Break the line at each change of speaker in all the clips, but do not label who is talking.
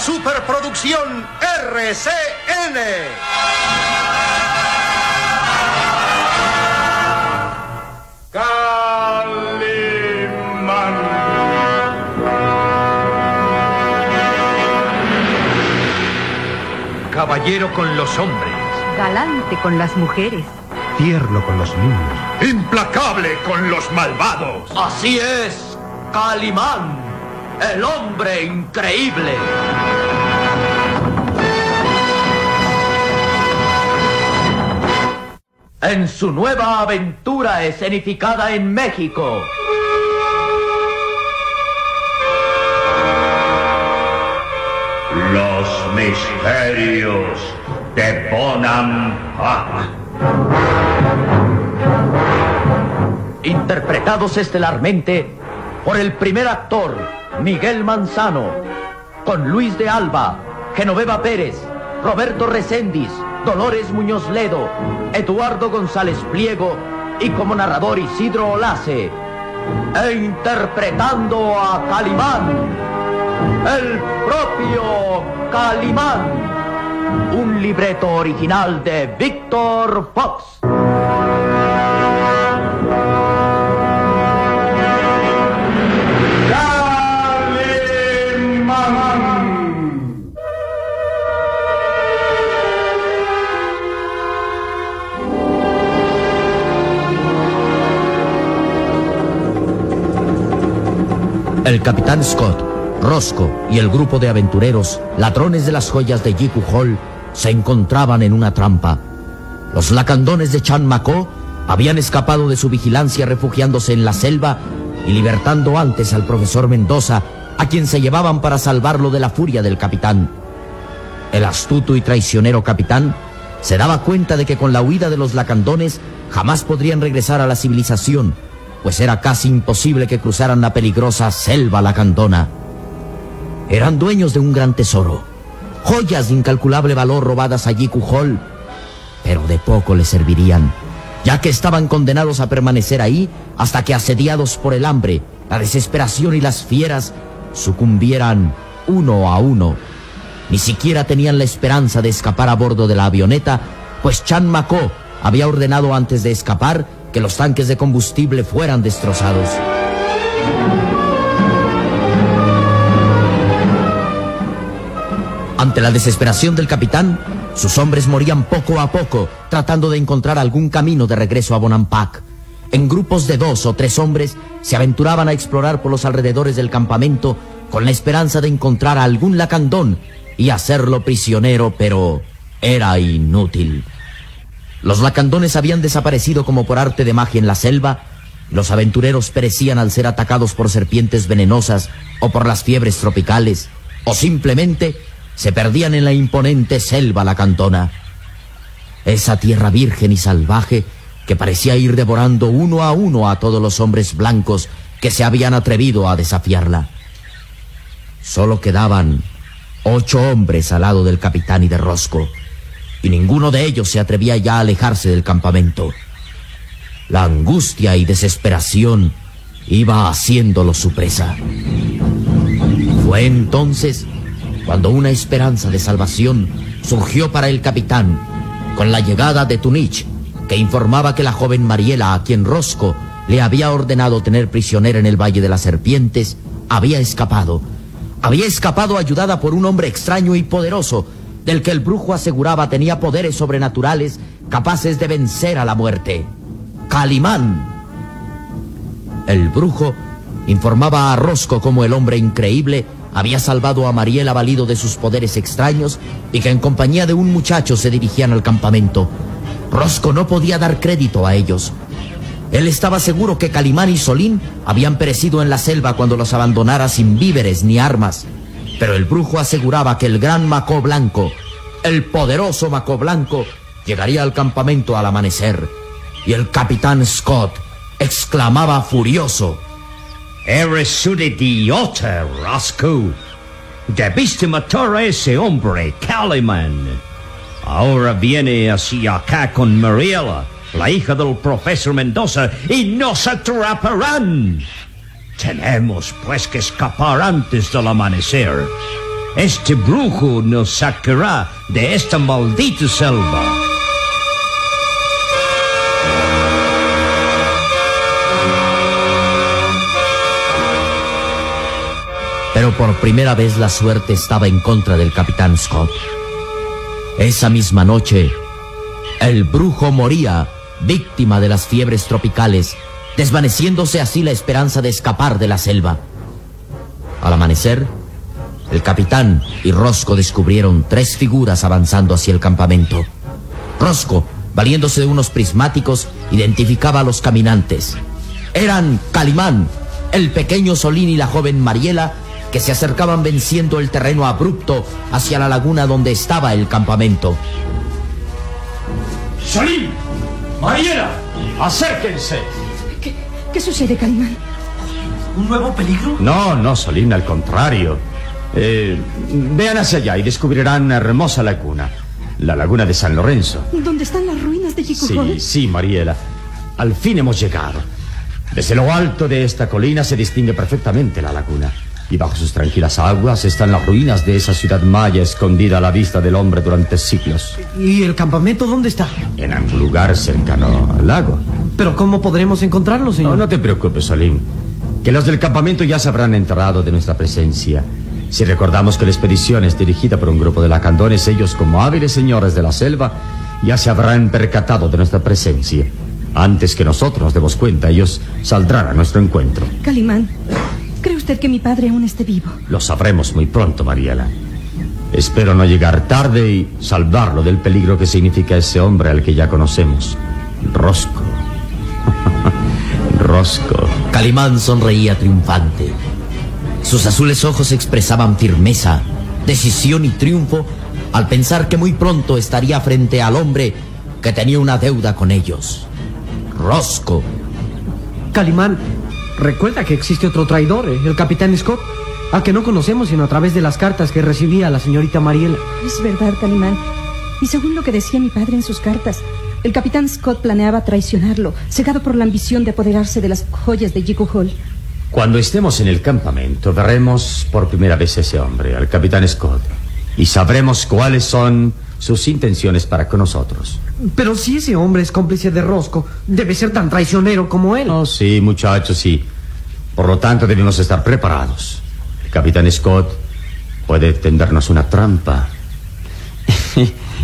superproducción RCN. Calimán.
Caballero con los hombres.
Galante con las mujeres.
Tierno con los niños.
Implacable con los malvados.
Así es, Calimán, el hombre increíble. En su nueva aventura escenificada en México.
Los misterios de Bonampak.
Interpretados estelarmente por el primer actor, Miguel Manzano, con Luis de Alba, Genoveva Pérez, Roberto Reséndiz, Dolores Muñoz Ledo, Eduardo González Pliego y como narrador Isidro Olace. E interpretando a Calimán, el propio Calimán. Un libreto original de Víctor Fox. El capitán Scott, Roscoe y el grupo de aventureros, ladrones de las joyas de Jiku Hall, se encontraban en una trampa. Los lacandones de Chan Macó habían escapado de su vigilancia refugiándose en la selva y libertando antes al profesor Mendoza, a quien se llevaban para salvarlo de la furia del capitán. El astuto y traicionero capitán se daba cuenta de que con la huida de los lacandones jamás podrían regresar a la civilización, pues era casi imposible que cruzaran la peligrosa selva lacandona. Eran dueños de un gran tesoro, joyas de incalculable valor robadas a Jiku Hall, pero de poco les servirían, ya que estaban condenados a permanecer ahí hasta que, asediados por el hambre, la desesperación y las fieras, sucumbieran uno a uno. Ni siquiera tenían la esperanza de escapar a bordo de la avioneta, pues Chan Macó había ordenado antes de escapar que los tanques de combustible fueran destrozados. Ante la desesperación del capitán, sus hombres morían poco a poco, tratando de encontrar algún camino de regreso a Bonampak. En grupos de 2 o 3 hombres se aventuraban a explorar por los alrededores del campamento con la esperanza de encontrar a algún lacandón y hacerlo prisionero, pero era inútil. Los lacandones habían desaparecido como por arte de magia en la selva. Los aventureros perecían al ser atacados por serpientes venenosas o por las fiebres tropicales, o simplemente se perdían en la imponente selva lacandona. Esa tierra virgen y salvaje que parecía ir devorando uno a uno a todos los hombres blancos que se habían atrevido a desafiarla. Solo quedaban 8 hombres al lado del capitán y de Roscoe, y ninguno de ellos se atrevía ya a alejarse del campamento. La angustia y desesperación iba haciéndolo su presa. Fue entonces cuando una esperanza de salvación surgió para el capitán, con la llegada de Tunich, que informaba que la joven Mariela, a quien Roscoe le había ordenado tener prisionera en el Valle de las Serpientes, había escapado. Había escapado ayudada por un hombre extraño y poderoso, del que el brujo aseguraba tenía poderes sobrenaturales capaces de vencer a la muerte. Calimán. El brujo informaba a Roscoe cómo el hombre increíble había salvado a Mariela valido de sus poderes extraños y que en compañía de un muchacho se dirigían al campamento. Roscoe no podía dar crédito a ellos. Él estaba seguro que Calimán y Solín habían perecido en la selva cuando los abandonara sin víveres ni armas. Pero el brujo aseguraba que el gran Macó Blanco, el poderoso Macó Blanco, llegaría al campamento al amanecer. Y el capitán Scott exclamaba furioso:
Eres un idiota, Roscoe. Debiste matar a ese hombre, Calimán. Ahora viene hacia acá con Mariela, la hija del profesor Mendoza, y nos atraparán. Tenemos pues que escapar antes del amanecer. este brujo nos sacará de esta maldita selva.
Pero por primera vez la suerte estaba en contra del capitán Scott. Esa misma noche, el brujo moría, víctima de las fiebres tropicales, desvaneciéndose así la esperanza de escapar de la selva. Al amanecer, el capitán y Roscoe descubrieron 3 figuras avanzando hacia el campamento. Roscoe, valiéndose de unos prismáticos, identificaba a los caminantes. Eran Calimán, el pequeño Solín y la joven Mariela, que se acercaban venciendo el terreno abrupto hacia la laguna donde estaba el campamento.
¡Solín! ¡Mariela! ¡Acérquense!
¿Qué sucede, Calimán?
¿Un nuevo peligro?
No, Solín, al contrario. Vean hacia allá y descubrirán una hermosa laguna. La laguna de San Lorenzo.
¿Dónde están las ruinas de Jicujol?
Sí, Mariela. Al fin hemos llegado. Desde lo alto de esta colina se distingue perfectamente la laguna. Y bajo sus tranquilas aguas están las ruinas de esa ciudad maya escondida a la vista del hombre durante siglos.
¿Y el campamento dónde está?
En algún lugar cercano al lago.
¿Pero cómo podremos encontrarlo, señor?
No te preocupes, Solín. Que los del campamento ya se habrán enterado de nuestra presencia. Si recordamos que la expedición es dirigida por un grupo de lacandones, ellos, como hábiles señores de la selva, ya se habrán percatado de nuestra presencia. Antes que nosotros nos demos cuenta, ellos saldrán a nuestro encuentro.
Calimán, ¿cree usted que mi padre aún esté vivo?
Lo sabremos muy pronto, Mariela. Espero no llegar tarde y salvarlo del peligro que significa ese hombre al que ya conocemos. Roscoe. Roscoe.
Calimán sonreía triunfante. Sus azules ojos expresaban firmeza, decisión y triunfo al pensar que muy pronto estaría frente al hombre que tenía una deuda con ellos. Roscoe.
Calimán, recuerda que existe otro traidor, el capitán Scott, al que no conocemos sino a través de las cartas que recibía la señorita Mariela.
Es verdad, Calimán. Y según lo que decía mi padre en sus cartas, el capitán Scott planeaba traicionarlo, cegado por la ambición de apoderarse de las joyas de Jicujol.
Cuando estemos en el campamento, veremos por primera vez a ese hombre, al capitán Scott, y sabremos cuáles son sus intenciones para con nosotros.
Pero si ese hombre es cómplice de Roscoe, debe ser tan traicionero como él.
Oh, sí, muchachos, sí. Por lo tanto, debemos estar preparados. El capitán Scott puede tendernos una trampa.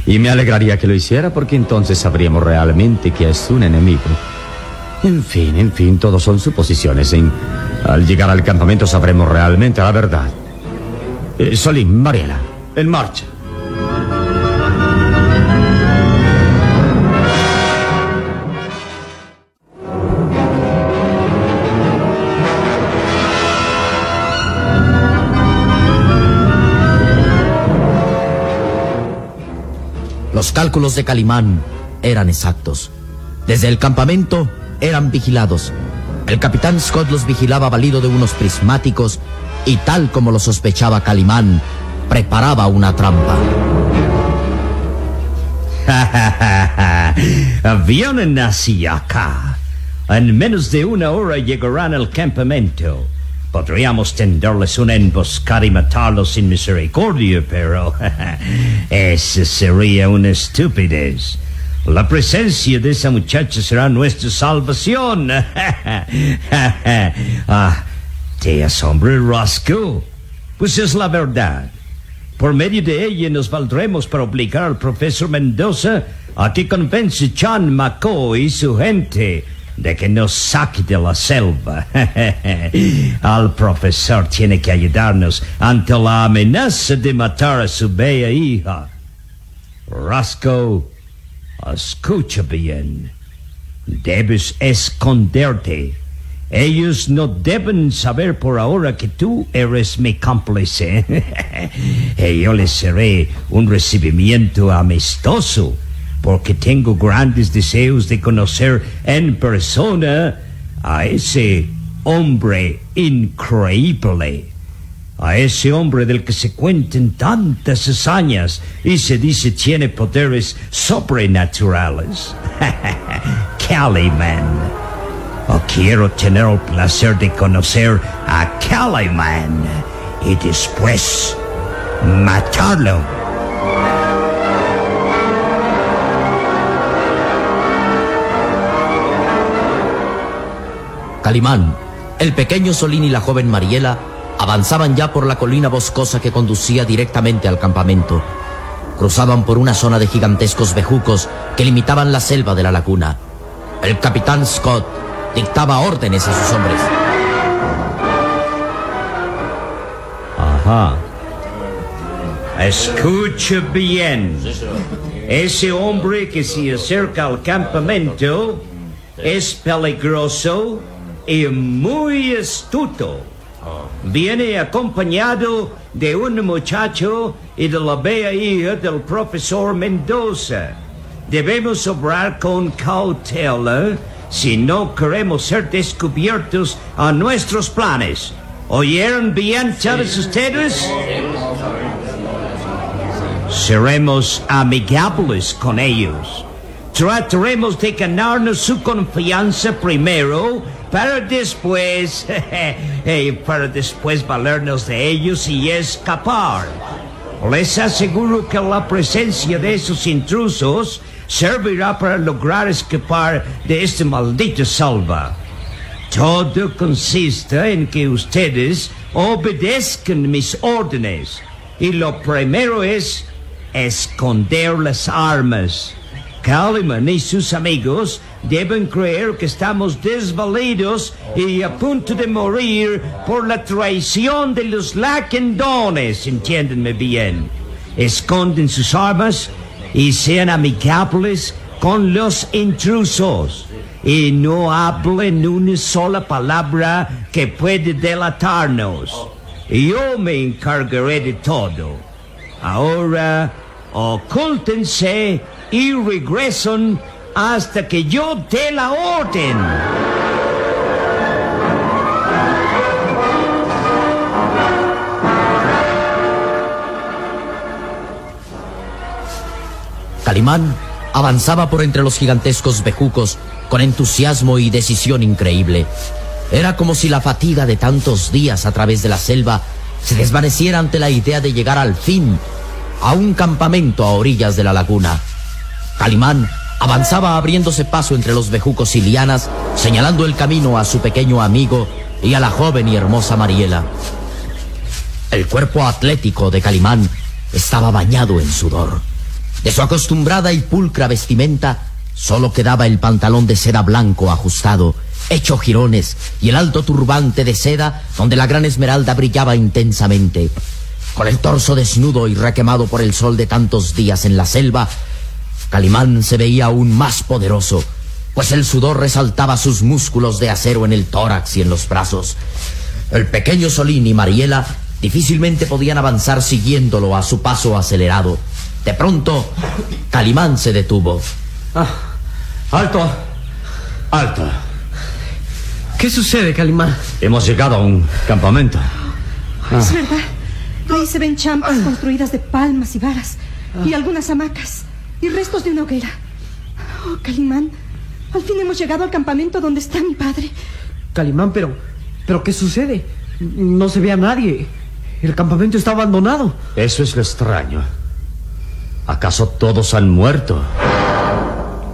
Y me alegraría que lo hiciera, porque entonces sabríamos realmente que es un enemigo. En fin, todos son suposiciones. Al llegar al campamento sabremos realmente la verdad. Solín, Mariela, en marcha.
Los cálculos de Calimán eran exactos. Desde el campamento eran vigilados. El capitán Scott los vigilaba valido de unos prismáticos y, tal como lo sospechaba Calimán, preparaba una trampa.
Vienen hacia acá. En menos de 1 hora llegarán al campamento. Podríamos tenderles una emboscada y matarlos sin misericordia, pero eso sería una estupidez. La presencia de esa muchacha será nuestra salvación. ¿Te asombra, Roscoe? Pues es la verdad. Por medio de ella nos valdremos para obligar al profesor Mendoza a que convence a John McCoy y su gente de que nos saque de la selva. Al profesor tiene que ayudarnos ante la amenaza de matar a su bella hija. Roscoe, escucha bien. Debes esconderte. Ellos no deben saber por ahora que tú eres mi cómplice. Y yo les haré un recibimiento amistoso, porque tengo grandes deseos de conocer en persona a ese hombre increíble, a ese hombre del que se cuentan tantas hazañas y se dice tiene poderes sobrenaturales. Calimán. Quiero tener el placer de conocer a Calimán y después matarlo.
Calimán, el pequeño Solín y la joven Mariela avanzaban ya por la colina boscosa que conducía directamente al campamento. Cruzaban por una zona de gigantescos bejucos que limitaban la selva de la laguna. El capitán Scott dictaba órdenes a sus hombres.
Ajá. Escucha bien. Ese hombre que se acerca al campamento es peligroso y muy astuto. Viene acompañado de un muchacho y de la bella hija del profesor Mendoza. Debemos obrar con cautela si no queremos ser descubiertos a nuestros planes. ¿Oyeron bien todos ustedes? Seremos amigables con ellos. Trataremos de ganarnos su confianza primero para después valernos de ellos y escapar. Les aseguro que la presencia de esos intrusos servirá para lograr escapar de esta maldita selva. Todo consiste en que ustedes obedezcan mis órdenes. Y lo primero es esconder las armas. Calimán y sus amigos deben creer que estamos desvalidos y a punto de morir por la traición de los lacandones, entiéndanme bien. Esconden sus armas y sean amigables con los intrusos. Y no hablen una sola palabra que puede delatarnos. Yo me encargaré de todo. Ahora, ocúltense y regresen hasta que yo dé la orden.
Calimán avanzaba por entre los gigantescos bejucos con entusiasmo y decisión increíble. Era como si la fatiga de tantos días a través de la selva se desvaneciera ante la idea de llegar al fin a un campamento a orillas de la laguna. Calimán avanzaba abriéndose paso entre los bejucos y lianas, señalando el camino a su pequeño amigo y a la joven y hermosa Mariela. El cuerpo atlético de Calimán estaba bañado en sudor. De su acostumbrada y pulcra vestimenta solo quedaba el pantalón de seda blanco ajustado, hecho jirones, y el alto turbante de seda donde la gran esmeralda brillaba intensamente. Con el torso desnudo y requemado por el sol de tantos días en la selva, Calimán se veía aún más poderoso, pues el sudor resaltaba sus músculos de acero en el tórax y en los brazos. El pequeño Solín y Mariela difícilmente podían avanzar siguiéndolo a su paso acelerado. De pronto, Calimán se detuvo.
¡Alto! ¡Alto!
¿Qué sucede, Calimán?
Hemos llegado a un campamento.
Es verdad. Ahí se ven champas construidas de palmas y varas, y algunas hamacas, y restos de una hoguera. Oh, Calimán, al fin hemos llegado al campamento donde está mi padre.
Calimán, pero ¿qué sucede? No se ve a nadie. El campamento está abandonado.
Eso es lo extraño. ¿Acaso todos han muerto?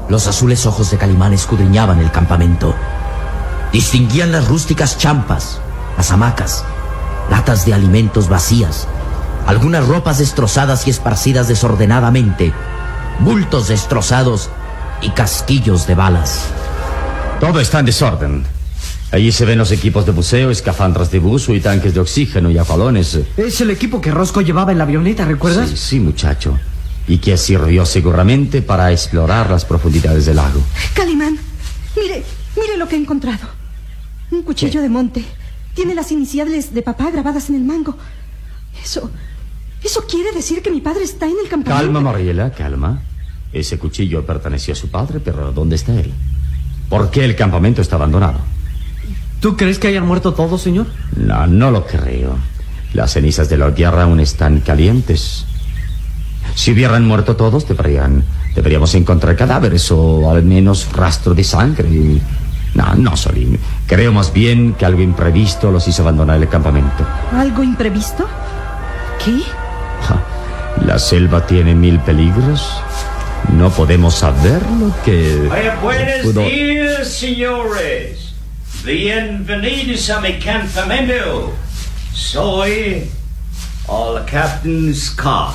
Los azules ojos de Calimán escudriñaban el campamento. Distinguían las rústicas champas, las hamacas, latas de alimentos vacías, algunas ropas destrozadas y esparcidas desordenadamente, bultos destrozados y casquillos de balas.
Todo está en desorden. Allí se ven los equipos de buceo, escafandras de buzo y tanques de oxígeno y afalones.
Es el equipo que Rosco llevaba en la avioneta, ¿recuerdas?
Sí, muchacho. Y que sirvió seguramente para explorar las profundidades del lago.
Calimán, mire lo que he encontrado. Un cuchillo de monte. Tiene las iniciales de papá grabadas en el mango. Eso quiere decir que mi padre está en el campamento.
Calma, Mariela, calma. Ese cuchillo perteneció a su padre, pero ¿dónde está él? ¿Por qué el campamento está abandonado?
¿Tú crees que hayan muerto todos, señor?
No lo creo. Las cenizas de la guerra aún están calientes. Si hubieran muerto todos, deberíamos encontrar cadáveres o al menos rastro de sangre. No, Solín. Creo más bien que algo imprevisto los hizo abandonar el campamento.
¿Algo imprevisto? ¿Qué?
La selva tiene 1000 peligros. No podemos saber lo que...
Buenos días, señores. Bienvenidos a mi campamento. Soy el Captain Scott.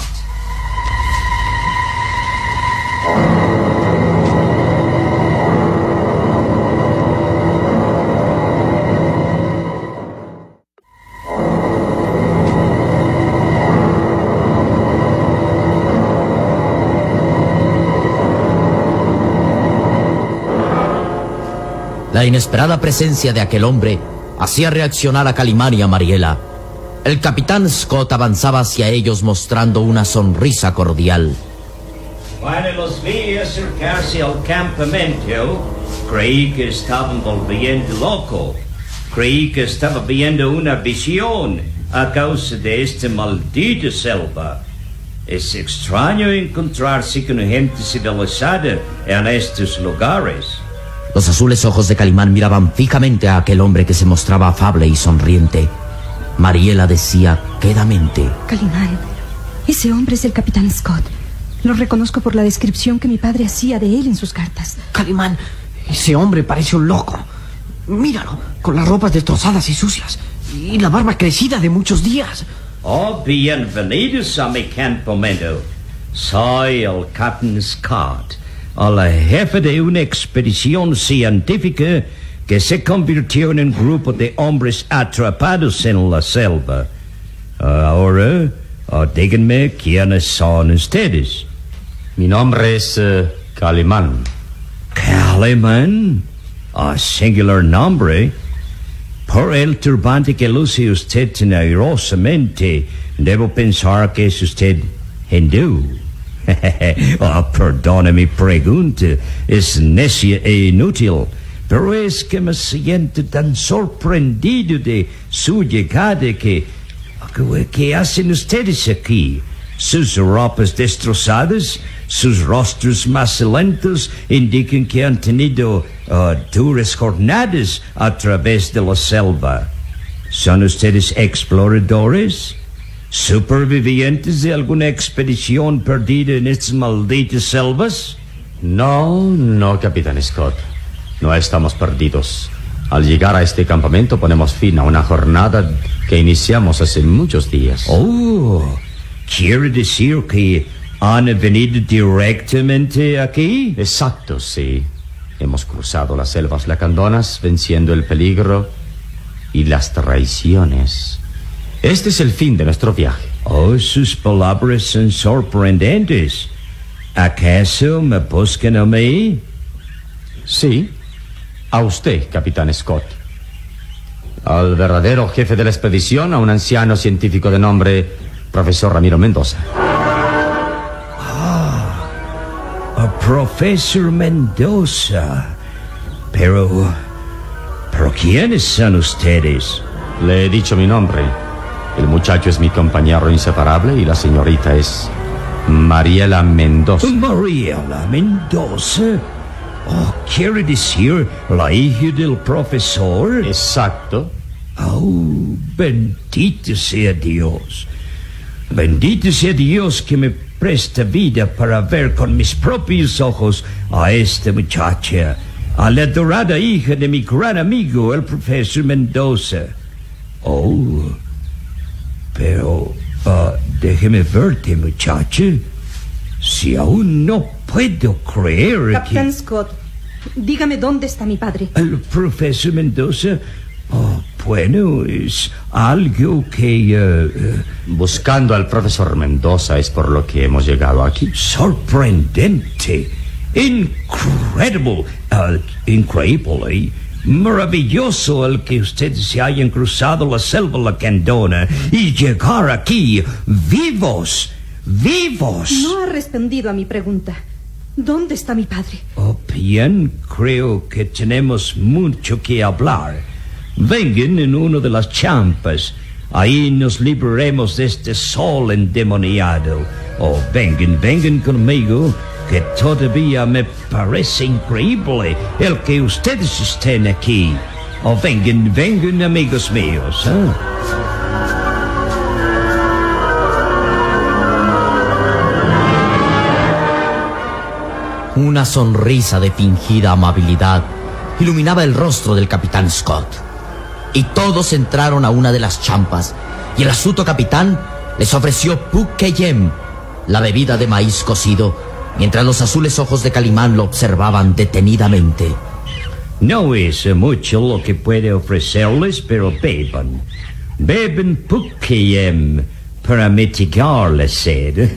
La inesperada presencia de aquel hombre hacía reaccionar a Calimán y a Mariela. El capitán Scott avanzaba hacia ellos mostrando una sonrisa cordial.
Cuando los vi acercarse al campamento, creí que estaban volviendo loco. Creí que estaba viendo una visión a causa de esta maldita selva. Es extraño encontrarse con gente civilizada en estos lugares.
Los azules ojos de Calimán miraban fijamente a aquel hombre que se mostraba afable y sonriente. Mariela decía quedamente:
Calimán, ese hombre es el capitán Scott. Lo reconozco por la descripción que mi padre hacía de él en sus cartas.
Calimán, ese hombre parece un loco. Míralo, con las ropas destrozadas y sucias. Y la barba crecida de muchos días.
Oh, bienvenidos a mi campamento. Soy el Captain Scott, el jefe de una expedición científica que se convirtió en un grupo de hombres atrapados en la selva. Ahora, díganme quiénes son ustedes.
Mi nombre es Calimán.
Calimán, singular nombre. Por el turbante que luce usted tan airosamente, debo pensar que es usted hindú. Perdone mi pregunta, es necia e inútil, pero es que me siento tan sorprendido de su llegada que... ¿Qué hacen ustedes aquí? Sus ropas destrozadas, sus rostros macilentos indican que han tenido duras jornadas a través de la selva. ¿Son ustedes exploradores? ¿Supervivientes de alguna expedición perdida en estas malditas selvas?
No, Capitán Scott. No estamos perdidos. Al llegar a este campamento ponemos fin a una jornada que iniciamos hace muchos días.
Oh, ¿quiere decir que han venido directamente aquí?
Exacto, sí. Hemos cruzado las selvas lacandonas, venciendo el peligro y las traiciones. Este es el fin de nuestro viaje.
Oh, sus palabras son sorprendentes. ¿Acaso me buscan a mí?
Sí, a usted, Capitán Scott. Al verdadero jefe de la expedición, a un anciano científico de nombre Profesor Ramiro Mendoza.
Profesor Mendoza. Pero ¿quiénes son ustedes?
Le he dicho mi nombre. El muchacho es mi compañero inseparable y la señorita es Mariela Mendoza.
Mariela Mendoza. Oh, ¿quiere decir la hija del profesor?
Exacto.
Oh, bendito sea Dios. Bendito sea Dios que me presta vida para ver con mis propios ojos a esta muchacha, a la adorada hija de mi gran amigo, el profesor Mendoza. Oh, pero déjeme verte, muchacha. Si aún no puedo creer
Capitán Scott, dígame dónde está mi padre.
El profesor Mendoza. Oh, bueno, es algo que...
Buscando al profesor Mendoza es por lo que hemos llegado aquí.
Sorprendente. Incredible. Increíble. Maravilloso el que ustedes se hayan cruzado la selva lacandona y llegar aquí vivos. ¡Vivos!
No ha respondido a mi pregunta. ¿Dónde está mi padre?
Oh, bien, creo que tenemos mucho que hablar. Vengan en una de las champas. Ahí nos libraremos de este sol endemoniado. Oh, vengan conmigo, que todavía me parece increíble el que ustedes estén aquí. Oh, vengan, amigos míos.
Una sonrisa de fingida amabilidad iluminaba el rostro del capitán Scott. Y todos entraron a una de las champas, y el astuto capitán les ofreció Pukeyem, la bebida de maíz cocido, mientras los azules ojos de Calimán lo observaban detenidamente.
No es mucho lo que puede ofrecerles, pero beban. Beben Pukeyem para mitigar la sed.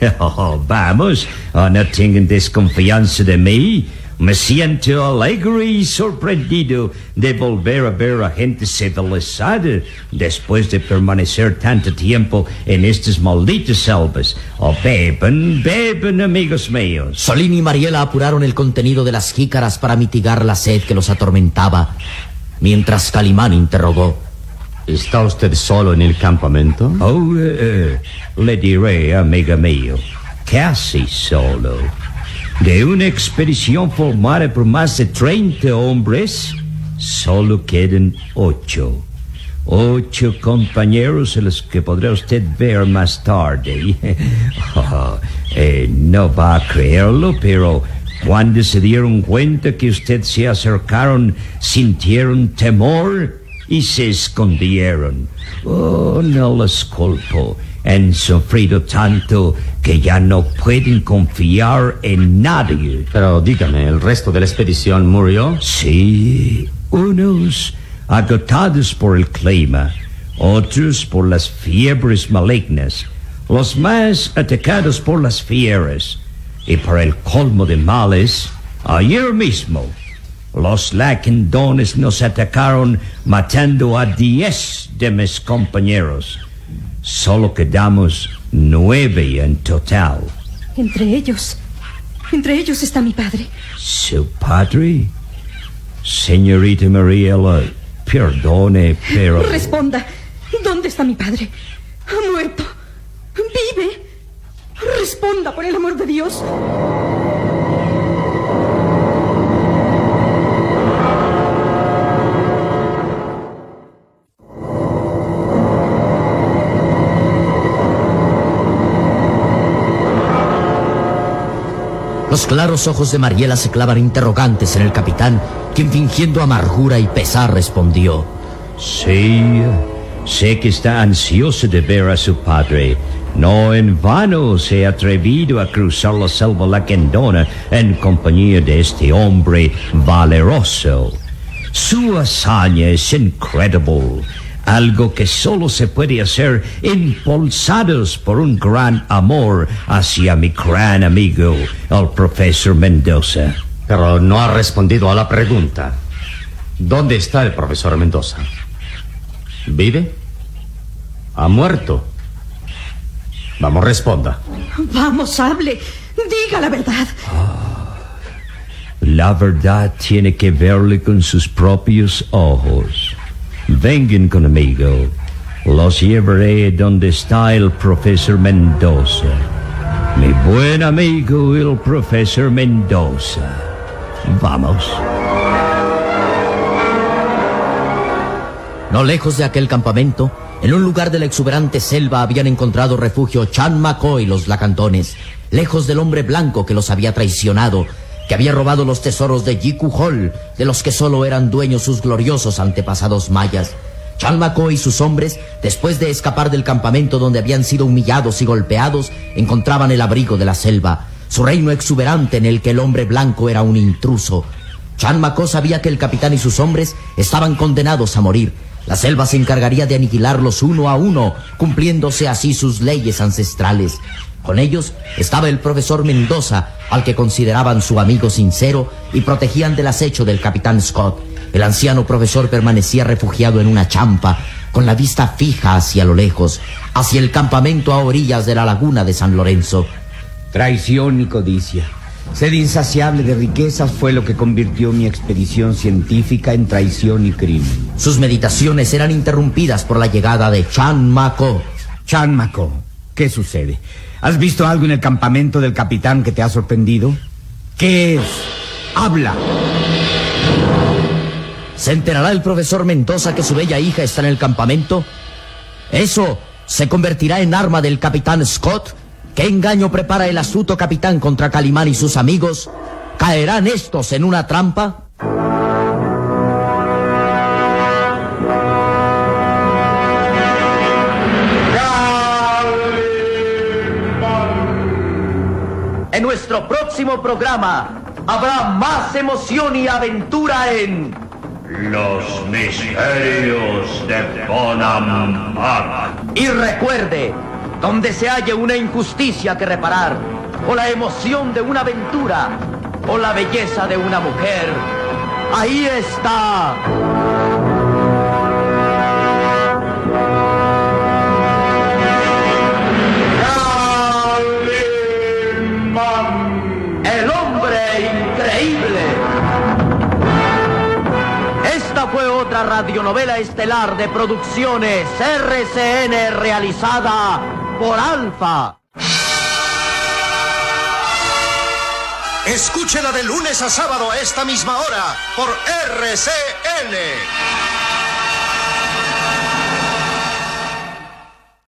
Vamos, no tengan desconfianza de mí. Me siento alegre y sorprendido de volver a ver a gente civilizada después de permanecer tanto tiempo en estas malditas selvas. Beben, amigos míos.
Solín y Mariela apuraron el contenido de las jícaras para mitigar la sed que los atormentaba, mientras Calimán interrogó:
¿Está usted solo en el campamento?
Le diré, amigo mío, casi solo. De una expedición formada por más de 30 hombres, solo quedan 8. 8 compañeros a los que podrá usted ver más tarde. No va a creerlo, pero cuando se dieron cuenta que usted se acercaron, sintieron temor y se escondieron. No los culpo. Han sufrido tanto que ya no pueden confiar en nadie.
Pero dígame, ¿el resto de la expedición murió?
Sí, unos agotados por el clima, otros por las fiebres malignas, los más atacados por las fieras. Y para el colmo de males, ayer mismo los lacandones nos atacaron, matando a 10 de mis compañeros. Solo quedamos 9 en total.
Entre ellos está mi padre.
¿Su padre? Señorita Mariela, perdone, pero...
Responda. ¿Dónde está mi padre? ¿Ha muerto? ¿Vive? Responda, por el amor de Dios.
Los claros ojos de Mariela se clavan interrogantes en el capitán, quien fingiendo amargura y pesar respondió:
Sí, sé que está ansioso de ver a su padre. No en vano se ha atrevido a cruzar la selva lacandona en compañía de este hombre valeroso. Su hazaña es increíble. Algo que solo se puede hacer impulsados por un gran amor hacia mi gran amigo, el profesor Mendoza.
Pero no ha respondido a la pregunta. ¿Dónde está el profesor Mendoza? ¿Vive? ¿Ha muerto? Vamos, responda.
Vamos, hable. Diga la verdad.
La verdad tiene que verle con sus propios ojos. Vengan conmigo. Los llevaré donde está el profesor Mendoza. Mi buen amigo, el profesor Mendoza. Vamos.
No lejos de aquel campamento, en un lugar de la exuberante selva, habían encontrado refugio Chan Maco y los lacantones, lejos del hombre blanco que los había traicionado, que había robado los tesoros de Yiku Hol, de los que solo eran dueños sus gloriosos antepasados mayas. Chan Maco y sus hombres, después de escapar del campamento donde habían sido humillados y golpeados, encontraban el abrigo de la selva, su reino exuberante en el que el hombre blanco era un intruso. Chan Maco sabía que el capitán y sus hombres estaban condenados a morir. La selva se encargaría de aniquilarlos uno a uno, cumpliéndose así sus leyes ancestrales. Con ellos estaba el profesor Mendoza, al que consideraban su amigo sincero y protegían del acecho del capitán Scott. El anciano profesor permanecía refugiado en una champa, con la vista fija hacia lo lejos, hacia el campamento a orillas de la laguna de San Lorenzo.
Traición y codicia. Sed insaciable de riquezas fue lo que convirtió mi expedición científica en traición y crimen.
Sus meditaciones eran interrumpidas por la llegada de Chan Maco.
Chan Maco, ¿qué sucede? ¿Has visto algo en el campamento del capitán que te ha sorprendido? ¿Qué es? ¡Habla!
¿Se enterará el profesor Mendoza que su bella hija está en el campamento? ¿Eso se convertirá en arma del capitán Scott? ¿Qué engaño prepara el astuto capitán contra Calimán y sus amigos? ¿Caerán estos en una trampa? En nuestro próximo programa habrá más emoción y aventura en
Los misterios de Bonham Park.
Y recuerde, donde se halle una injusticia que reparar, o la emoción de una aventura, o la belleza de una mujer, ahí está. El hombre increíble. Esta fue otra radionovela estelar de Producciones RCN realizada por Alfa.
Escúchela de lunes a sábado a esta misma hora por RCN.